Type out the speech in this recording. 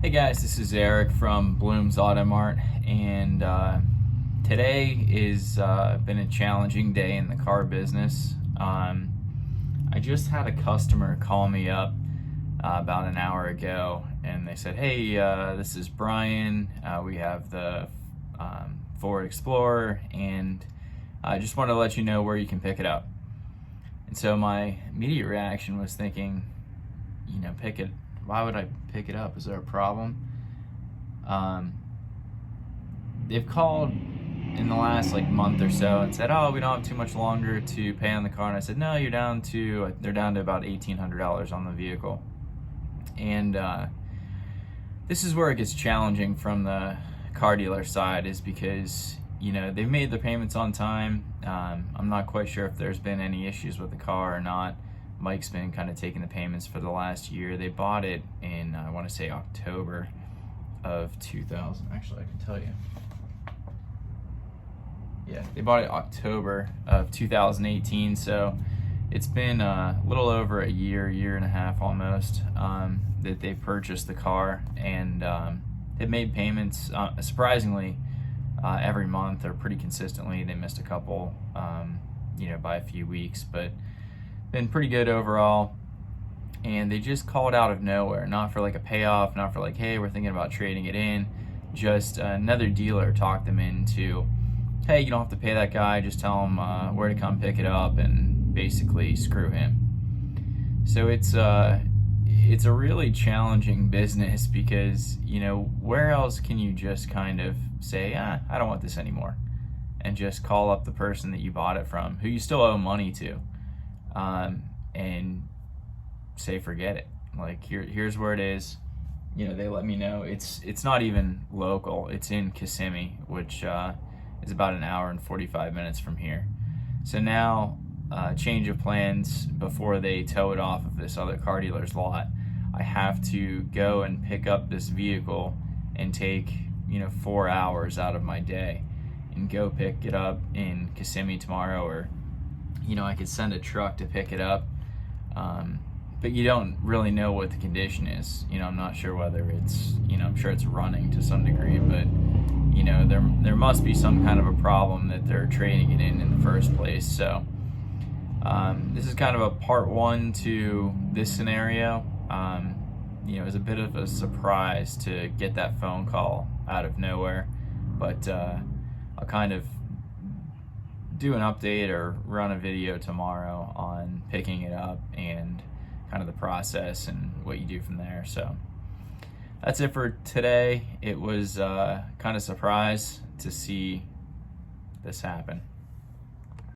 Hey guys, this is Eric from Bloom's Auto Mart, and today is been a challenging day in the car business. I just had a customer call me up about an hour ago, and they said, "Hey, this is Brian. We have the Ford Explorer, and I just wanted to let you know where you can pick it up." And so my immediate reaction was thinking, pick it. Why would I pick it up? Is there a problem? Um, they've called in the last month or so and said, "Oh, we don't have too much longer to pay on the car." And I said, "No, they're down to about $1,800 on the vehicle." And this is where it gets challenging from the car dealer side, is because they've made the payments on time. I'm not quite sure if there's been any issues with the car or not. Mike's been kind of taking the payments for the last year. They bought it in, I want to say, October of 2000. Actually, I can tell you. Yeah, they bought it October of 2018. So it's been a little over a year and a half almost, that they purchased the car, and they've made payments surprisingly every month, or pretty consistently. They missed a couple, by a few weeks, but been pretty good overall. And they just called out of nowhere, not for a payoff, not for hey, we're thinking about trading it in. Just another dealer talked them into, "Hey, you don't have to pay that guy, just tell him where to come pick it up," and basically screw him. So it's a really challenging business, because where else can you just kind of say, I don't want this anymore, and just call up the person that you bought it from, who you still owe money to, and say forget it. Here's where it is. They let me know it's not even local. It's in Kissimmee, which is about an hour and 45 minutes from here. So now, change of plans. Before they tow it off of this other car dealer's lot, I have to go and pick up this vehicle and take 4 hours out of my day and go pick it up in Kissimmee tomorrow, or I could send a truck to pick it up, but you don't really know what the condition is. I'm not sure whether it's, I'm sure it's running to some degree, but there must be some kind of a problem that they're trading it in the first place. So this is kind of a part one to this scenario. It was a bit of a surprise to get that phone call out of nowhere, but I'll kind of do an update or run a video tomorrow on picking it up and kind of the process and what you do from there. So that's it for today. It was kind of a surprise to see this happen.